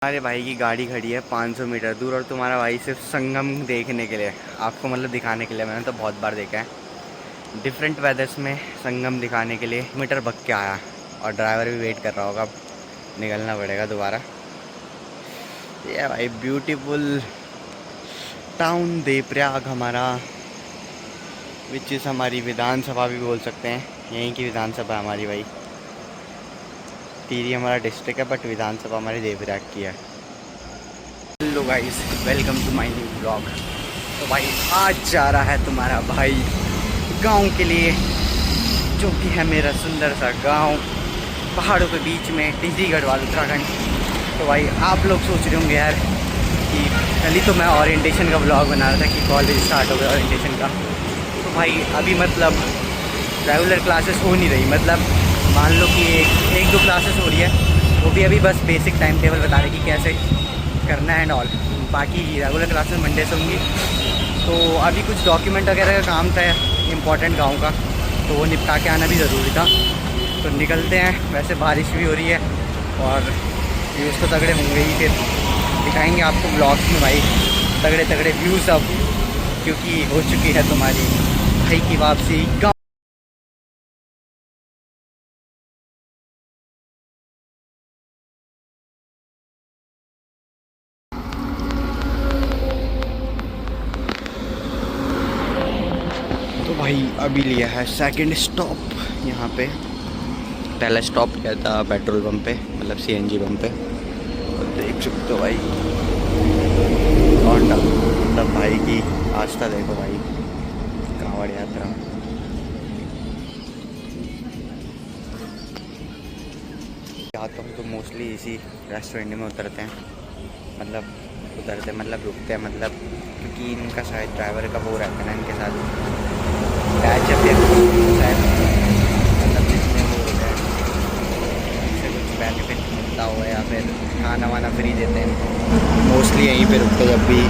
हमारे भाई की गाड़ी खड़ी है 500 मीटर दूर और तुम्हारा भाई सिर्फ संगम देखने के लिए, आपको मतलब दिखाने के लिए। मैंने तो बहुत बार देखा है डिफरेंट वेदर्स में संगम दिखाने के लिए। मीटर भग के आया और ड्राइवर भी वेट कर रहा होगा, अब निकलना पड़ेगा दोबारा। ये भाई ब्यूटीफुल टाउन देवप्रयाग हमारा, विच इज़ हमारी विधानसभा भी बोल सकते हैं। यहीं की विधानसभा हमारी भाई। टिहरी हमारा डिस्ट्रिक्ट है बट विधानसभा हमारी देवप्रयाग की है। Hello guys, welcome to my new blog. तो भाई आज जा रहा है तुम्हारा भाई गांव के लिए, जो कि है मेरा सुंदर सा गांव पहाड़ों के बीच में, टिहरी गढ़वाल उत्तराखंड। तो भाई आप लोग सोच रहे होंगे यार कि कल ही तो मैं ओरिएंटेशन का ब्लॉग बना रहा था कि कॉलेज स्टार्ट हो गया ओरिएंटेशन का। तो भाई अभी मतलब रेगुलर क्लासेस हो नहीं रही, मतलब मान लो कि एक दो क्लासेस हो रही है, वो भी अभी बस बेसिक टाइम टेबल बता रहे कि कैसे करना है एंड ऑल। बाकी रेगुलर क्लासेस मंडे से होंगी। तो अभी कुछ डॉक्यूमेंट वगैरह का काम था इम्पोर्टेंट गांव का, तो वो निपटा के आना भी ज़रूरी था। तो निकलते हैं। वैसे बारिश भी हो रही है और व्यूज़ तो तगड़े होंगे ही, फिर दिखाएंगे आपको ब्लॉग्स में भाई तगड़े तगड़े व्यूज़ अब, क्योंकि हो चुकी है तुम्हारी भाई की वापसी गाँव। तो भाई अभी लिया है सेकंड स्टॉप यहाँ पे। पहला स्टॉप किया था पेट्रोल पंप पे, मतलब सीएनजी पंप पे। और देख सकते हो भाई और तब भाई की आस्था देखो भाई, कांवड़ यात्रा। जाता हूँ तो मोस्टली इसी रेस्टोरेंट में उतरते हैं, मतलब रुकते हैं, मतलब क्योंकि इनका शायद ड्राइवर का वो रहता है ना इनके साथ बैच अप या शायद, मतलब जिसमें वो होता है इससे कुछ बेनिफिट मिलता हो या फिर खाना वाना फ्री देते हैं। मोस्टली यहीं पे रुकते जब भी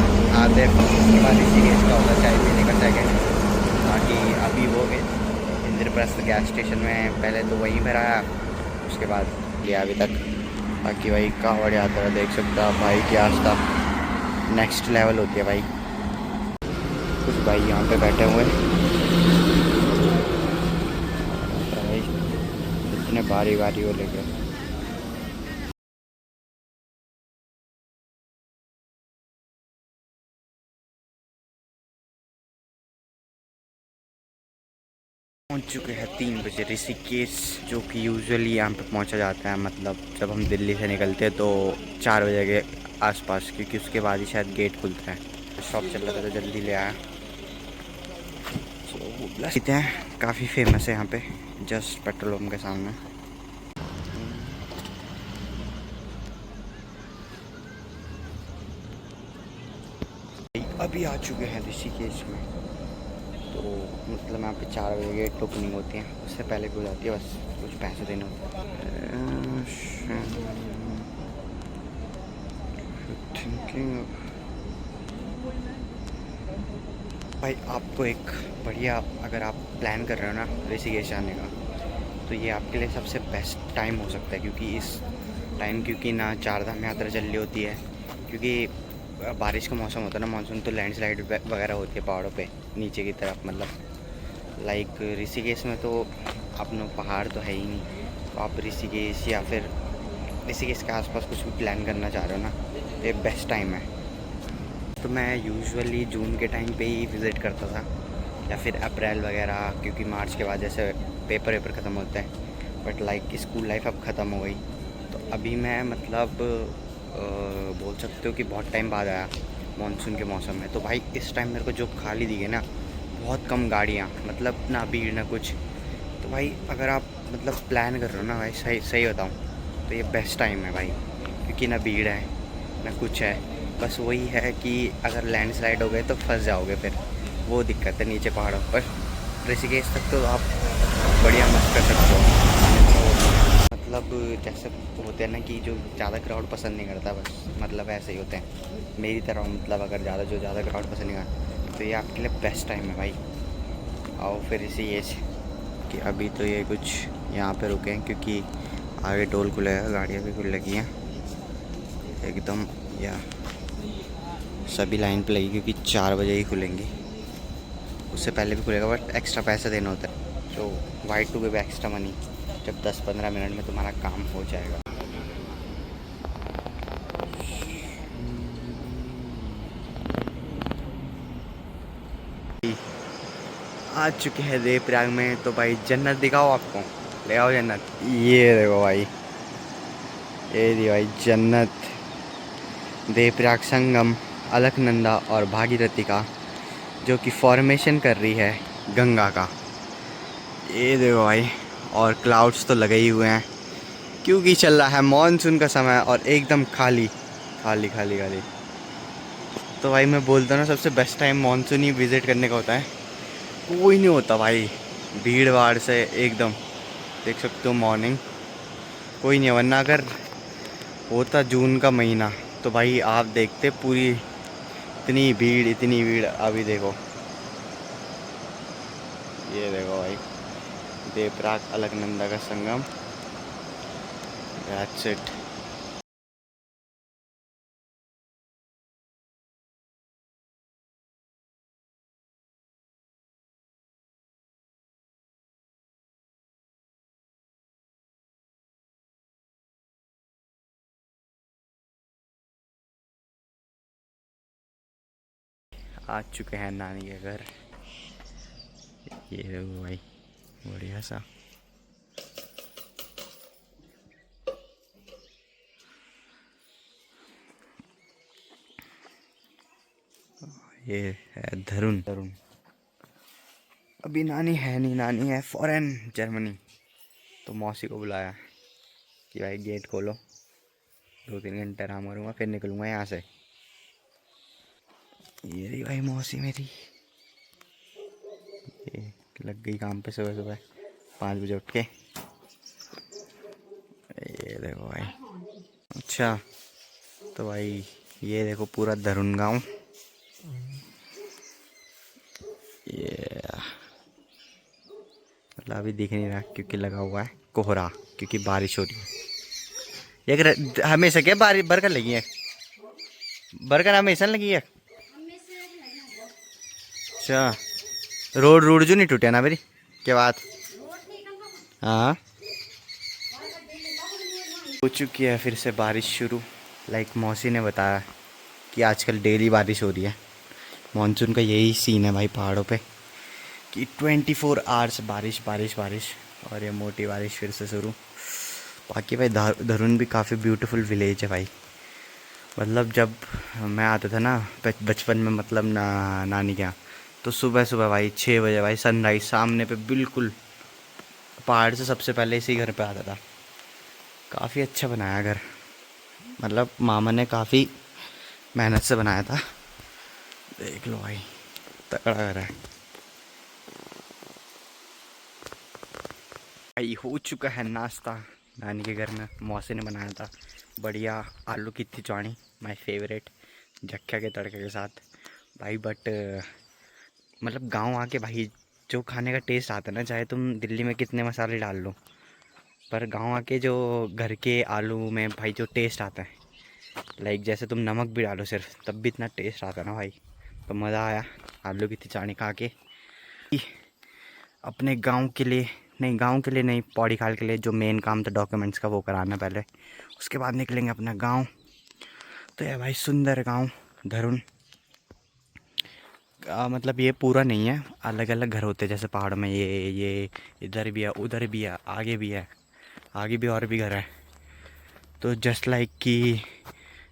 आते हैं। उसके बाद ऋषिकेश का होता है चाय पीने का सेकेंड। बाकी अभी वो गए इंद्रप्रस्थ गैस स्टेशन में, पहले तो वहीं पर आया, उसके बाद लिया अभी तक। बाकी भाई कांवड़ यात्रा देख सकते हो आप भाई की आस्था नेक्स्ट लेवल होती है भाई। कुछ भाई यहाँ पे बैठे हुए भाई, इतने बारी बारी वो लेके। पहुँच चुके हैं 3 बजे ऋषिकेश, जो कि यूजुअली यहाँ पे पहुँचा जाता है, मतलब जब हम दिल्ली से निकलते हैं तो 4 बजे के आसपास, क्योंकि उसके बाद ही शायद गेट खुलता है। शॉप चल रहा था तो जल्दी ले आया। कहते हैं काफ़ी फेमस है यहाँ पे, जस्ट पेट्रोल पंप के सामने। अभी आ चुके हैं ऋषिकेश में। तो मतलब यहाँ पे 4 बजे गेट ओपनिंग होती है, उससे पहले भी हो जाती है, बस कुछ पैसे देने होते हैं। थिंकिंग भाई आपको एक बढ़िया, अगर आप प्लान कर रहे हो ना ऋषिकेश आने का, तो ये आपके लिए सबसे बेस्ट टाइम हो सकता है। क्योंकि इस टाइम, क्योंकि ना चारधाम यात्रा चल रही होती है, क्योंकि बारिश का मौसम होता है ना, मानसून, तो लैंडस्लाइड वगैरह होती है पहाड़ों पे नीचे की तरफ। मतलब लाइक ऋषिकेश में तो अपना पहाड़ तो है ही नहीं, तो आप ऋषिकेश या फिर ऋषिकेश के आसपास कुछ भी प्लान करना चाह रहे हो ना, तो ये बेस्ट टाइम है। तो मैं यूजुअली जून के टाइम पे ही विज़िट करता था, या फिर अप्रैल वगैरह, क्योंकि मार्च के बाद जैसे पेपर ख़त्म होते हैं। बट लाइक स्कूल लाइफ अब ख़त्म हो गई, तो अभी मैं मतलब बोल सकते हो कि बहुत टाइम बाद आया मानसून के मौसम में। तो भाई इस टाइम मेरे को जो खाली दिखे ना, बहुत कम गाड़ियाँ, मतलब ना भीड़ ना कुछ। तो भाई अगर आप मतलब प्लान कर रहे हो ना भाई, सही सही बताऊँ तो ये बेस्ट टाइम है भाई, क्योंकि ना भीड़ है ना कुछ है। बस वही है कि अगर लैंडस्लाइड हो गए तो फंस जाओगे, फिर वो दिक्कत है नीचे पहाड़ों पर। ऋषिकेश तक तो आप बढ़िया मस्त कर सकते हो। मतलब जैसे होते हैं ना कि जो ज़्यादा क्राउड पसंद नहीं करता, बस मतलब ऐसे ही होते हैं मेरी तरह। मतलब अगर ज़्यादा क्राउड पसंद नहीं करता, तो ये आपके लिए बेस्ट टाइम है भाई। आओ फिर ऋषिकेश। कि अभी तो ये कुछ यहाँ पे रुके हैं, क्योंकि आगे टोल खुलेगा, गाड़ियाँ भी खुल लगी हैं। एकदम। या सभी लाइन पे लगी क्योंकि 4 बजे ही खुलेंगी, उससे पहले भी खुलेगा बट एक्स्ट्रा पैसे देना होता है। So why to give extra money जब 10-15 मिनट में तुम्हारा काम हो जाएगा। आ चुके हैं देवप्रयाग में, तो भाई जन्नत दिखाओ आपको, ले आओ जन्नत। ये देखो भाई, ये दी भाई जन्नत, देवप्रयाग संगम अलकनंदा और भागीरथी का, जो कि फॉर्मेशन कर रही है गंगा का। ये देखो भाई, और क्लाउड्स तो लगे ही हुए हैं क्योंकि चल रहा है मॉनसून का समय और एकदम खाली खाली खाली खाली। तो भाई मैं बोलता हूँ ना, सबसे बेस्ट टाइम मॉनसून ही विज़िट करने का होता है। कोई नहीं होता भाई, भीड़ भाड़ से एकदम, देख सकते हो मॉर्निंग कोई नहीं है। वरना अगर होता जून का महीना तो भाई आप देखते पूरी इतनी भीड़। अभी देखो, ये देखो भाई, देवप्रयाग अलकनंदा का संगम, दैट्स इट। आ चुके हैं नानी के घर। ये देखो भाई, बढ़िया सा। ये है धरुन। अभी नानी है नहीं, नानी है फॉरेन जर्मनी। तो मौसी को बुलाया कि भाई गेट खोलो, 2-3 घंटे आराम करूँगा फिर निकलूँगा यहाँ से। ये रही भाई मौसी मेरी, ये लग गई काम पे सुबह सुबह 5 बजे उठ के। ये देखो भाई। अच्छा, तो भाई ये देखो पूरा धरुन गाँव। ये मतलब अभी दिख नहीं रहा क्योंकि लगा हुआ है कोहरा, क्योंकि बारिश हो रही है। ये हमेशा क्या बारिश बरकर लगी है, बरकर हमेशा लगी है। अच्छा, रोड रोड जो नहीं टूटे ना मेरी क्या बात। हाँ, हो चुकी है फिर से बारिश शुरू। लाइक मौसी ने बताया कि आजकल डेली बारिश हो रही है। मानसून का यही सीन है भाई पहाड़ों पे कि 24 आवर्स बारिश बारिश बारिश, और ये मोटी बारिश फिर से शुरू। बाकी भाई धरुन भी काफ़ी ब्यूटीफुल विलेज है भाई। मतलब जब मैं आता था ना बचपन में, मतलब नानी के यहाँ, तो सुबह सुबह भाई 6 बजे भाई सनराइज सामने पे बिल्कुल पहाड़ से सबसे पहले इसी घर पे आता था। काफ़ी अच्छा बनाया घर, मतलब मामा ने काफ़ी मेहनत से बनाया था। देख लो भाई, तगड़ा घर है भाई। हो चुका है नाश्ता नानी के घर में, मौसी ने बनाया था बढ़िया आलू की खिचड़ी, माय फेवरेट, झक्का के तड़के के साथ भाई। बट मतलब गांव आके भाई जो खाने का टेस्ट आता है ना, चाहे तुम दिल्ली में कितने मसाले डाल लो, पर गांव आके जो घर के आलू में भाई जो टेस्ट आता है, लाइक जैसे तुम नमक भी डालो सिर्फ तब भी इतना टेस्ट आता है ना भाई। तो मज़ा आया आलू की खिचड़ी खा के। अपने गांव के लिए नहीं, गांव के लिए नहीं, पौड़ी खाल के लिए जो मेन काम था डॉक्यूमेंट्स का वो कराना पहले, उसके बाद निकलेंगे अपना गांव। तो ये भाई सुंदर गांव धरुन। मतलब ये पूरा नहीं है, अलग अलग घर होते हैं जैसे पहाड़ में। ये इधर भी है, उधर भी है, आगे भी है, आगे भी और भी घर है। तो जस्ट लाइक कि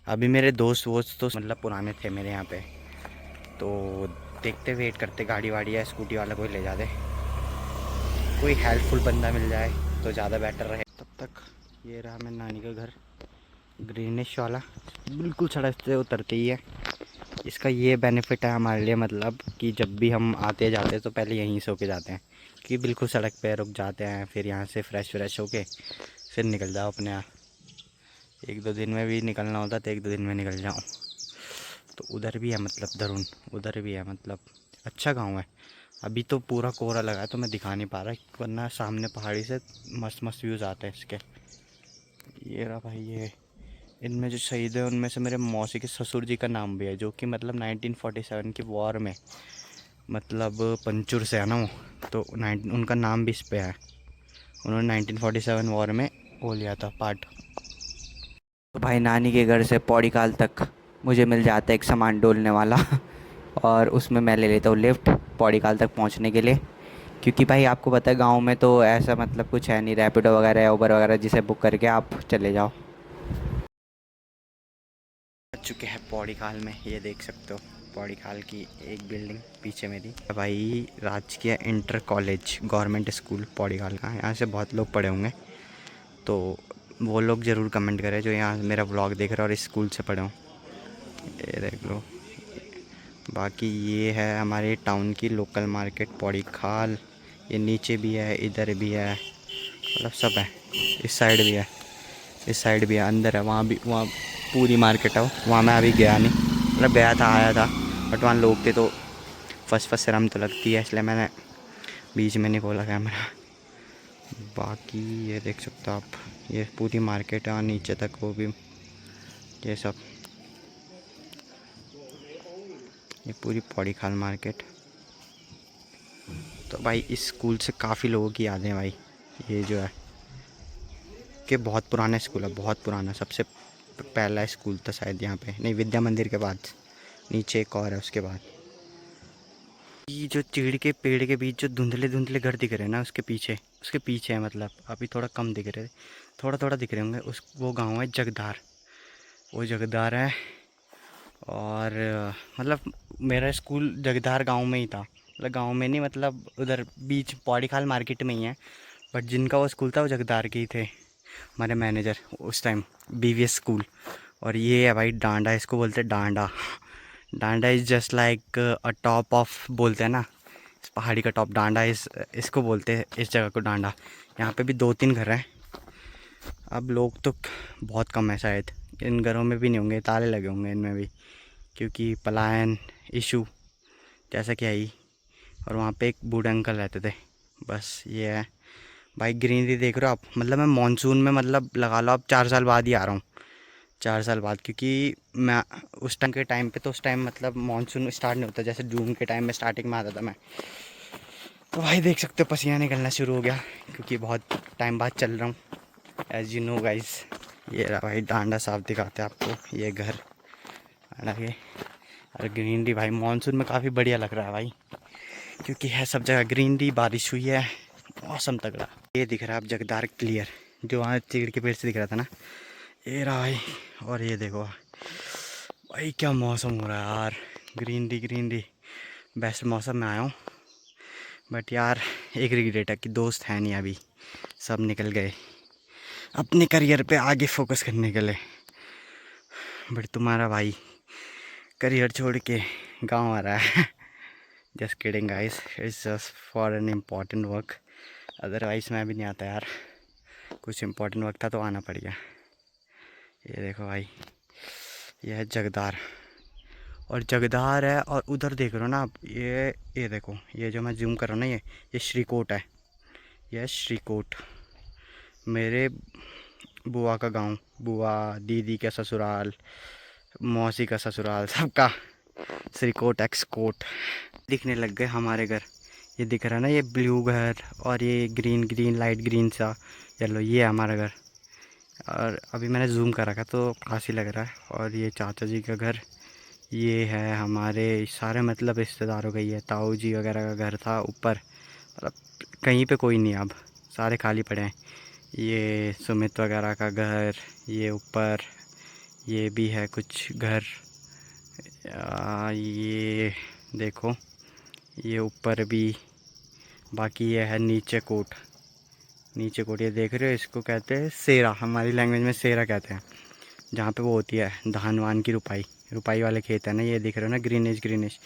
अभी मेरे दोस्त वोस्त तो मतलब पुराने थे मेरे यहाँ पे, तो देखते वेट करते गाड़ी वाड़ी या स्कूटी वाला कोई ले जाते, कोई हेल्पफुल बंदा मिल जाए तो ज़्यादा बेटर रहे। तब तक ये रहा मेरे नानी का घर, ग्रीनिश वाला, बिल्कुल सड़क से उतरते ही है। इसका ये बेनिफिट है हमारे लिए, मतलब कि जब भी हम आते जाते हैं तो पहले यहीं से होके जाते हैं, कि बिल्कुल सड़क पे रुक जाते हैं, फिर यहाँ से फ्रेश व्रेश होके फिर निकल जाओ अपने यहाँ। 1-2 दिन में भी निकलना होता तो 1-2 दिन में निकल जाऊँ। तो उधर भी है मतलब धरुन, उधर भी है, मतलब अच्छा गाँव है। अभी तो पूरा कोहरा लगा है तो मैं दिखा नहीं पा रहा, वरना सामने पहाड़ी से मस्त मस्त व्यूज़ आते हैं इसके। ये रहा भाई, ये इनमें जो शहीद है उनमें से मेरे मौसी के ससुर जी का नाम भी है, जो कि मतलब 1947 की वॉर में मतलब पंचुर से है ना वो, तो उनका नाम भी इस पे है। उन्होंने 1947 वॉर में वो लिया था पार्ट। तो भाई नानी के घर से पौड़ी खाल तक मुझे मिल जाता है एक सामान डोलने वाला और उसमें मैं ले लेता हूँ लिफ्ट पौड़ी खाल तक पहुँचने के लिए, क्योंकि भाई आपको पता है गांव में तो ऐसा मतलब कुछ है नहीं, रैपिडो वगैरह या उबर वगैरह जिसे बुक करके आप चले जाओ। आ चुके हैं पौड़ी खाल में, ये देख सकते हो पौड़ी खाल की एक बिल्डिंग पीछे मेरी भाई, राजकीय inter college government school Pauri खाल का। यहाँ से बहुत लोग पढ़े होंगे, तो वो लोग ज़रूर कमेंट करें जो यहाँ मेरा व्लॉग देख रहे हो और इस स्कूल से पढ़े हों। ये देख लो, बाकी ये है हमारे टाउन की लोकल मार्केट पौड़ी खाल। ये नीचे भी है, इधर भी है, मतलब सब है। इस साइड भी है, इस साइड भी है, अंदर है, वहाँ भी, वहाँ पूरी मार्केट है। वहाँ मैं अभी गया नहीं, मतलब गया था, आया था, बट वहाँ लोग थे तो फर्स्ट शर्म तो लगती है, इसलिए मैंने बीच में नहीं खोला कैमरा। बाकी ये देख सकते हो आप, ये पूरी मार्केट है और नीचे तक वो भी, ये सब, ये पूरी पौड़ी खाल मार्केट। तो भाई इस स्कूल से काफ़ी लोगों की यादें हैं भाई। ये जो है कि बहुत पुराना स्कूल है, बहुत पुराना, सबसे पहला स्कूल था शायद यहाँ पे, नहीं विद्या मंदिर के बाद नीचे एक और है उसके बाद। ये जो चीड़ के पेड़ के बीच जो धुंधले धुंधले घर दिख रहे हैं ना, उसके पीछे है, मतलब अभी थोड़ा कम दिख रहे, थोड़ा थोड़ा दिख रहे होंगे, उस वो गांव है जगदार, वो जगदार है। और मतलब मेरा स्कूल जगदार गांव में ही था, मतलब गांव में नहीं, मतलब उधर बीच पौड़ी खाल मार्केट में ही है, बट जिनका वो स्कूल था वो जगदार के ही थे, हमारे मैनेजर उस टाइम, बीवीएस स्कूल। और ये है भाई डांडा, इसको बोलते हैं डांडा। डांडा is just like a top of, बोलते हैं ना इस पहाड़ी का टॉप, डांडा इस इसको बोलते हैं, इस जगह को डांडा। यहाँ पे भी 2-3 घर हैं, अब लोग तो बहुत कम है शायद, इन घरों में भी नहीं होंगे, ताले लगे होंगे इनमें भी, क्योंकि पलायन इशू जैसा कि आई। और वहाँ पे एक बूढ़े अंकल रहते थे, बस ये है भाई। ग्रीनरी देख रहे हो आप, मतलब मैं मानसून में, मतलब लगा लो आप 4 साल बाद ही आ रहा हूँ, 4 साल बाद, क्योंकि मैं उस टाइम के टाइम पे, तो उस टाइम मतलब मानसून स्टार्ट नहीं होता, जैसे जून के टाइम में स्टार्टिंग में आता था मैं। तो भाई देख सकते हो पसीना निकलना शुरू हो गया, क्योंकि बहुत टाइम बाद चल रहा हूँ, एज यू नो गाइस। ये रहा भाई डांडा, साफ दिखाते हैं आपको, ये घर लगे। और ग्रीनरी भाई मानसून में काफ़ी बढ़िया लग रहा है भाई, क्योंकि है सब जगह ग्रीनरी, बारिश हुई है, मौसम तगड़ा। ये दिख रहा है अब जगदार क्लियर, जो वहाँ चीड़ के पेड़ से दिख रहा था ना, ये रहा भाई। और ये देखो भाई क्या मौसम हो रहा है यार, ग्रीनरी ग्रीनरी, बेस्ट मौसम में आया हूँ। बट यार एक रिग्रेट है कि दोस्त है नहीं अभी, सब निकल गए अपने करियर पे आगे फोकस करने के लिए। बट तुम्हारा भाई करियर छोड़ के गांव आ रहा है। Just kidding guys, it's just for an important work, otherwise मैं भी नहीं आता यार, कुछ इम्पोर्टेंट वर्क था तो आना पड़ गया। ये देखो भाई, ये है जगदार, और जगदार है, और उधर देख रहे हो ना आप, ये देखो, ये जो मैं जूम कर रहा हूँ ना, ये श्रीकोट है, ये श्रीकोट, मेरे बुआ का गांव, बुआ दीदी का ससुराल, मौसी का ससुराल, सबका श्रीकोट एक्सकोट। दिखने लग गए हमारे घर, ये दिख रहा है ना, ये ब्लू घर, और ये ग्रीन ग्रीन लाइट ग्रीन सा येलो, ये है हमारा घर। और अभी मैंने जूम कर रखा तो खास ही लग रहा है। और ये चाचा जी का घर, ये है हमारे सारे मतलब रिश्तेदारों का, ये ताऊ जी वगैरह का घर था ऊपर, मतलब कहीं पे कोई नहीं अब, सारे खाली पड़े हैं। ये सुमित वगैरह का घर, ये ऊपर, ये भी है कुछ घर, ये देखो, ये ऊपर भी, बाकी ये है नीचे कोट, नीचे कोट, ये देख रहे हो, इसको कहते हैं सेरा, हमारी लैंग्वेज में सेरा कहते हैं, जहाँ पे वो होती है धान वान की रुपाई, रुपाई वाले खेत है ना, ये दिख रहे हो ना ग्रीनिश ग्रीनिश,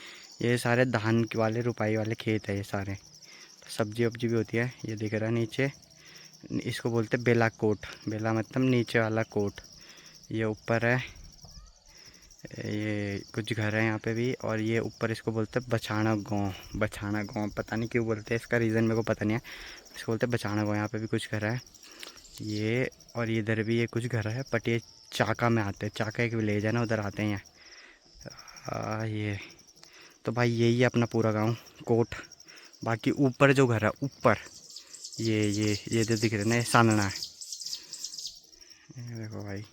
ये सारे धान वाले रुपाई वाले खेत है, ये सारे सब्जी वब्जी भी होती है। ये दिख रहा है नीचे, इसको बोलते हैं बेला कोट, बेला मतलब नीचे वाला कोट। ये ऊपर है, ये कुछ घर है यहाँ पे भी, और ये ऊपर इसको बोलते हैं बछाना गाँव, बछाना गाँव, पता नहीं क्यों बोलते हैं, इसका रीज़न मेरे को पता नहीं है, इसको बोलते हैं बछाना गाँव। यहाँ पे भी कुछ घर है ये, और इधर भी ये कुछ घर है, बट ये चाका में आते हैं। चाका एक विलेज है ना, उधर आते हैं। ये तो भाई यही है अपना पूरा गांव कोट। बाकी ऊपर जो घर है ऊपर, ये जो दिख रहे ना, ये सानना है। ये देखो भाई,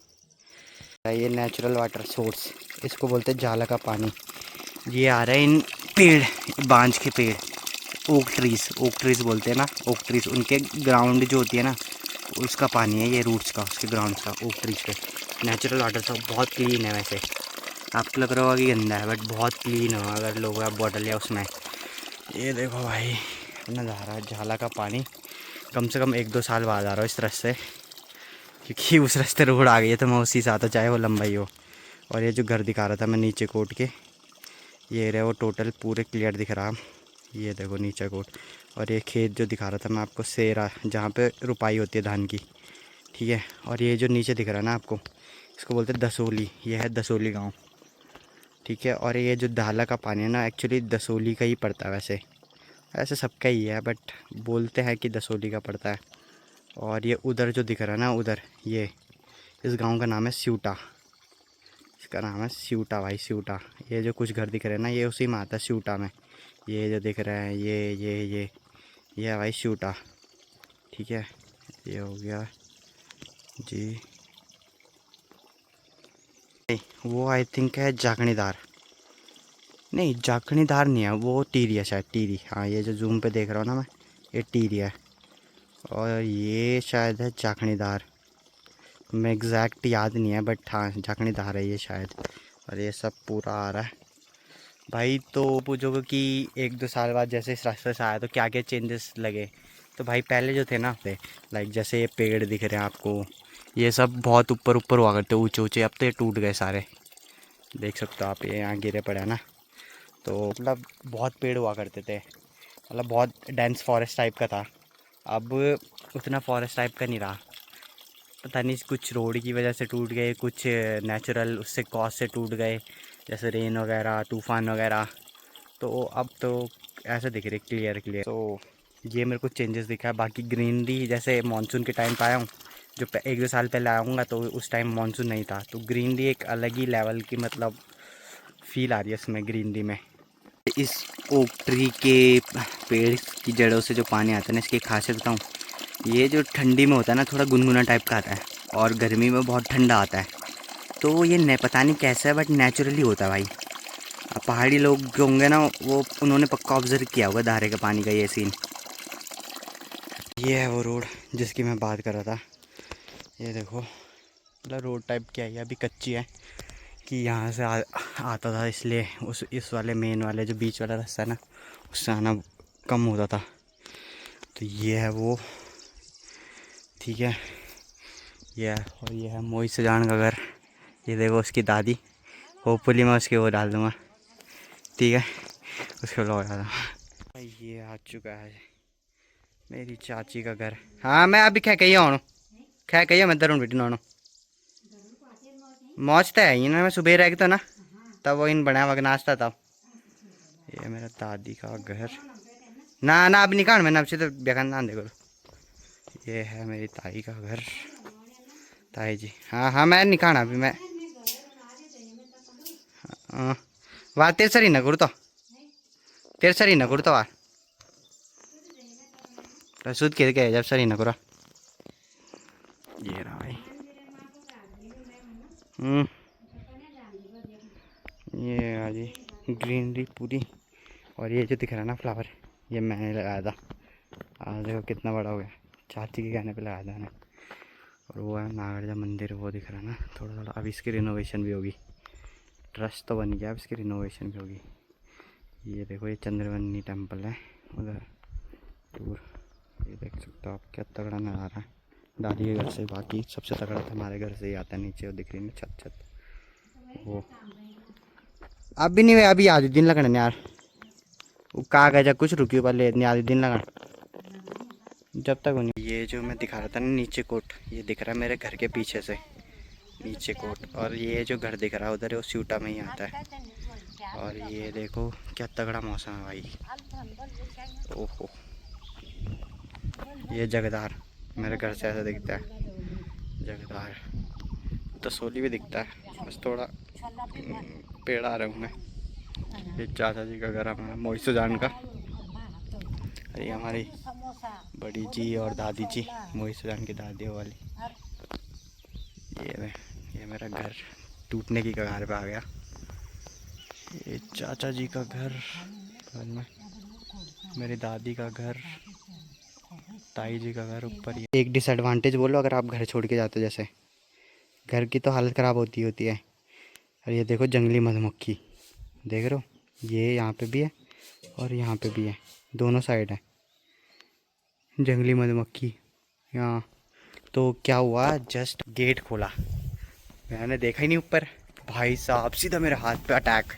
ये नेचुरल वाटर सोर्स, इसको बोलते हैं जाला का पानी। ये आ रहा है इन पेड़, बांज के पेड़, ओक ट्रीज बोलते हैं ना, ओक ट्रीज, उनके ग्राउंड जो होती है ना, उसका पानी है ये, रूट्स का, उसके ग्राउंड का, ओक ट्रीज पे। नेचुरल वाटर तो बहुत क्लीन है वैसे, आपको लग रहा होगा कि गंदा है, बट बहुत क्लीन हो अगर लोग आप बॉटल या उसमें। ये देखो भाई नज़ारा, झाला का पानी। कम से कम 1-2 साल बाद आ रहा हूँ इस रास्ते, क्योंकि उस रास्ते रोड आ गई है तो मैं उसी से आता, चाहे वो लंबा ही हो। और ये जो घर दिखा रहा था मैं नीचे कोट के, ये रहे वो टोटल पूरे क्लियर दिख रहा। ये देखो नीचे कोट, और ये खेत जो दिखा रहा था मैं आपको, सेरा, जहाँ पे रुपाई होती है धान की, ठीक है। और ये जो नीचे दिख रहा है ना आपको, इसको बोलते हैं दसोली, ये है दसोली गाँव, ठीक है। और ये जो धाला का पानी है ना, एक्चुअली दसोली का ही पड़ता है वैसे, ऐसे सबका ही है, बट बोलते हैं कि दसोली का पड़ता है। और ये उधर जो दिख रहा है ना, उधर ये, इस गांव का नाम है स्यूटा, इसका नाम है स्यूटा भाई, स्यूटा। ये जो कुछ घर दिख रहे हैं ना, ये उसी में आता है स्यूटा में। ये जो दिख रहा है ये है भाई स्यूटा, ठीक है। ये हो गया जी, वो आई थिंक है जाखणीदार, नहीं जाखणीदार नहीं है, वो टीरी है शायद, टीरी, हाँ। ये जो जूम पे देख रहा हूँ ना मैं, ये टीरी है। और ये शायद है जाखणीदार, मैं एग्जैक्ट याद नहीं है, बट हाँ जाखणीदार है ये शायद। और ये सब पूरा आ रहा है भाई। तो पूछोगे कि 1-2 साल बाद जैसे इस रास्ते से आया तो क्या क्या चेंजेस लगे, तो भाई पहले जो थे ना, लाइक जैसे ये पेड़ दिख रहे हैं आपको, ये सब बहुत ऊपर ऊपर हुआ करते, ऊंचे ऊंचे, अब तो ये टूट गए सारे, देख सकते हो आप, ये यहाँ गिरे पड़े हैं ना। तो मतलब बहुत पेड़ हुआ करते थे, मतलब बहुत डेंस फॉरेस्ट टाइप का था। अब उतना फॉरेस्ट टाइप का नहीं रहा, पता नहीं कुछ रोड की वजह से टूट गए, कुछ नेचुरल उससे कॉज से टूट गए, जैसे रेन वगैरह, तूफ़ान वगैरह। तो अब तो ऐसे दिख रहे क्लियर क्लियर। तो ये मेरे को चेंजेस दिखा है। बाकी ग्रीनरी, जैसे मानसून के टाइम पे आया हूँ, जो 1-2 साल पहले आऊँगा तो उस टाइम मानसून नहीं था, तो ग्रीनरी एक अलग ही लेवल की मतलब फील आ रही है इसमें, ग्रीनरी में। इस ओक ट्री के पेड़ की जड़ों से जो पानी आता है ना, इसकी खासियत बताऊँ, ये जो ठंडी में होता है ना, थोड़ा गुनगुना टाइप का आता है, और गर्मी में बहुत ठंडा आता है। तो ये पता नहीं कैसा है, बट नेचुरली होता है भाई। अब पहाड़ी लोग जो होंगे ना, वो उन्होंने पक्का ऑब्जर्व किया होगा धारे के पानी का ये सीन। ये है वो रोड जिसकी मैं बात कर रहा था। ये देखो, मतलब रोड टाइप क्या है, अभी कच्ची है, कि यहाँ से आता था, इसलिए इस वाले मेन वाले जो बीच वाला रास्ता है ना, उससे आना कम होता था। तो ये है वो, ठीक है। ये है, और ये है मोहित सजान का घर। ये देखो उसकी दादी, होपफुली मैं उसके वो डाल दूँगा, ठीक है, उसको लौटा दूँगा। ये आ चुका है मेरी चाची का घर। हाँ मैं अभी खे कही मैं दरुण बेटी नौनो मौज तो है ही ना, मैं सुबह रह गया था ना, तब वो इन बना वगैरह नाश्ता था। ये मेरा दादी का घर, ना ना अभी निकाल, मैंने आपसे तो बेखान ना देखो। ये है मेरी ताई का घर, ताई जी, हाँ हाँ मैं निकाना अभी मैं, हाँ वाह तेरे सर ही ना कुर्तो, तेरे सर ही ना कुर्तो वाह सूद के क्या जब सर ही ना करो। ये रहा भाई, ये आ जी ग्रीनरी पूरी। और ये जो दिख रहा है ना फ्लावर, ये मैंने लगाया था, आज देखो कितना बड़ा हो गया, चाची के कहने पे लगाया था मैंने। और वो है नागरजा मंदिर, वो दिख रहा है ना थोड़ा थोड़ा, अब इसकी रिनोवेशन भी होगी, ट्रस्ट तो बन गया, अब इसकी रिनोवेशन भी होगी। ये देखो ये चंद्रवनी टेम्पल है उधर दूर, ये देख सकते हो आप, क्या तगड़ा नज़ारा है दादी के घर से। बाकी सबसे तगड़ा तो हमारे घर से ही आता है, नीचे वो दिख रही है छत वो। अब भी नहीं हुए, अभी आधे दिन लगने यार, वो कहा गया कुछ रुकी पहले, इतनी आधे दिन लगा जब तक उन्हें। ये जो मैं दिखा रहा था ना नीचे कोट, ये दिख रहा है मेरे घर के पीछे से नीचे कोट, और ये जो घर दिख रहा है उधर वो स्यूटा में ही आता है। और ये देखो क्या तगड़ा मौसम है भाई, ओहो। ये जगदार मेरे घर से ऐसा दिखता है, जगदार तसोली भी दिखता है, बस थोड़ा पेड़ आ रहा हूँ मैं। ये चाचा जी का घर हमारा मोइसो जान का, और ये हमारी बड़ी जी और दादी जी, मोइसो जान की दादी वाली। ये मेरा घर टूटने की कगार पे आ गया। ये चाचा जी का घर, और मेरी दादी का घर, ताई जी का घर ऊपर ही। एक डिसएडवांटेज बोलो अगर आप घर छोड़ के जाते हो, जैसे घर की तो हालत ख़राब होती है। और ये देखो जंगली मधुमक्खी, देख रहे हो, ये यहाँ पे भी है और यहाँ पे भी है, दोनों साइड है जंगली मधुमक्खी यहाँ। तो क्या हुआ, जस्ट गेट खोला, मैंने देखा ही नहीं ऊपर, भाई साहब सीधा मेरे हाथ पे अटैक,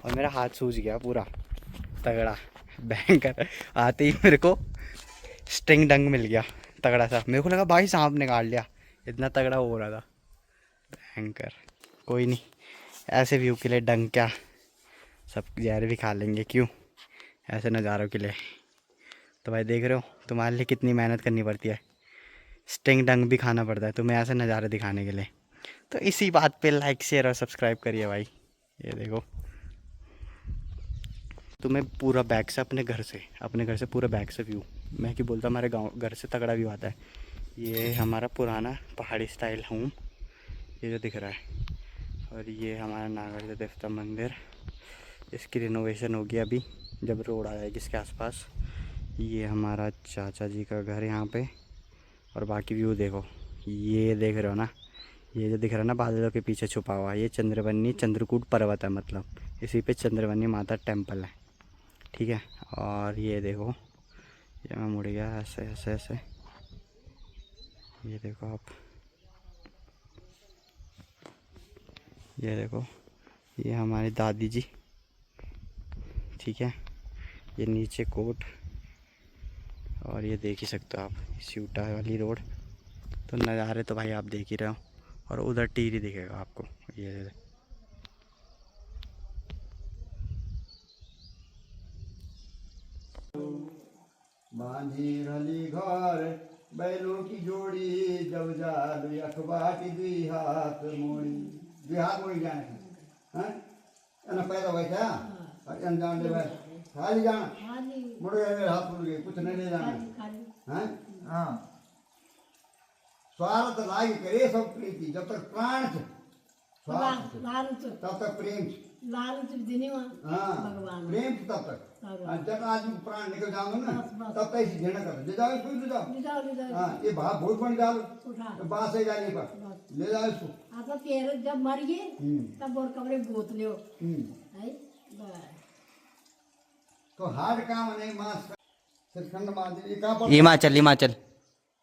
और मेरा हाथ सूज गया पूरा तगड़ा भयंकर। आते ही मेरे को स्टिंग डंग मिल गया तगड़ा सा, मेरे को लगा भाई सांप ने काट लिया, इतना तगड़ा हो रहा था भयंकर। कोई नहीं, ऐसे व्यू के लिए डंग क्या, सब जहर भी खा लेंगे, क्यों, ऐसे नज़ारों के लिए। तो भाई देख रहे हो, तुम्हारे लिए कितनी मेहनत करनी पड़ती है, स्टिंग डंग भी खाना पड़ता है तुम्हें ऐसे नज़ारे दिखाने के लिए। तो इसी बात पे लाइक शेयर और सब्सक्राइब करिए भाई। ये देखो, तुम्हें पूरा बैक से अपने घर से पूरा बैक से व्यू, मैं क्या बोलता, हमारे गांव घर से तगड़ा व्यू आता है। ये हमारा पुराना पहाड़ी स्टाइल होम, ये जो दिख रहा है, और ये हमारा नागर देवता मंदिर, इसकी रिनोवेशन होगी अभी जब रोड आ जाएगी इसके आसपास। ये हमारा चाचा जी का घर यहाँ पे, और बाकी व्यू देखो, ये देख रहे हो ना, ये जो दिख रहा है ना बादलों के पीछे छुपा हुआ, ये चंद्रवन्नी चंद्रकूट पर्वत है, मतलब इसी पे चंद्रवन्नी माता टेम्पल है, ठीक है। और ये देखो, ये मैं मुड़ गया ऐसे ऐसे ऐसे, ये देखो आप, ये देखो, ये हमारी दादी जी, ठीक है। ये नीचे कोट, और ये देख ही सकते हो आप स्यूटा वाली रोड। तो नज़ारे तो भाई आप देख ही रहे हो, और उधर टीरी दिखेगा आपको, ये बांधी रली घर बैलों की जोड़ी, जब जालू अखबाटी दुई हाथ मोड़ी जाने हैं, ना पैदा हुआ क्या, अनजान ले भाई खाली जाना, मुड़ गए मेरे हाथ मुड़ गए, कुछ नहीं ले जाना हैं। हाँ, स्वार्थ लाग करे सब प्रीति, जब तक प्राण थे स्वार्थ तब तक प्रेम, हाँ प्रेम तब तक, जब आदमी प्राण निकल जाओ ना तब तक इसी घेना कर ले जाओ इसको, ले जाओ, हाँ ये भाव बहुत बन जाओ, तो बात से जाने पर ले जाओ इसको। आता तेरे जब मर गए तब और कमरे गोत लियो, तो हार्ड काम नहीं, मास श्रीखंड मादरी का पर हिमाचल।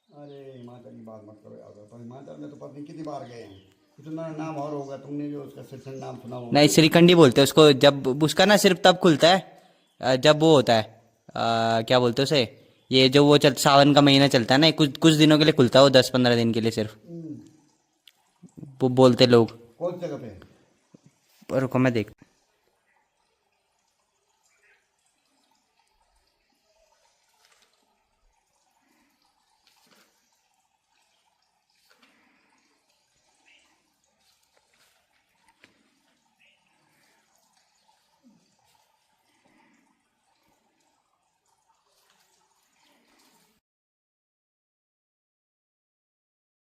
अरे हिमाचल की बात मत करो यार, पर हिमाचल में तो पता नहीं कितनी बार गए हैं, कितना नाम और होगा, तुमने जो उसका श्रीखंड नाम सुना होगा। नहीं, श्रीखंडी बोलते हैं उसको, जब उसका ना सिर्फ तब खुलता है जब वो होता है, क्या बोलते हैं उसे, ये जो वो सावन का महीना चलता है ना, कुछ दिनों के लिए खुलता है वो, 10-15 दिन के लिए सिर्फ, वो बोलते लोग। कौन सी जगह पे? रुको मैं देख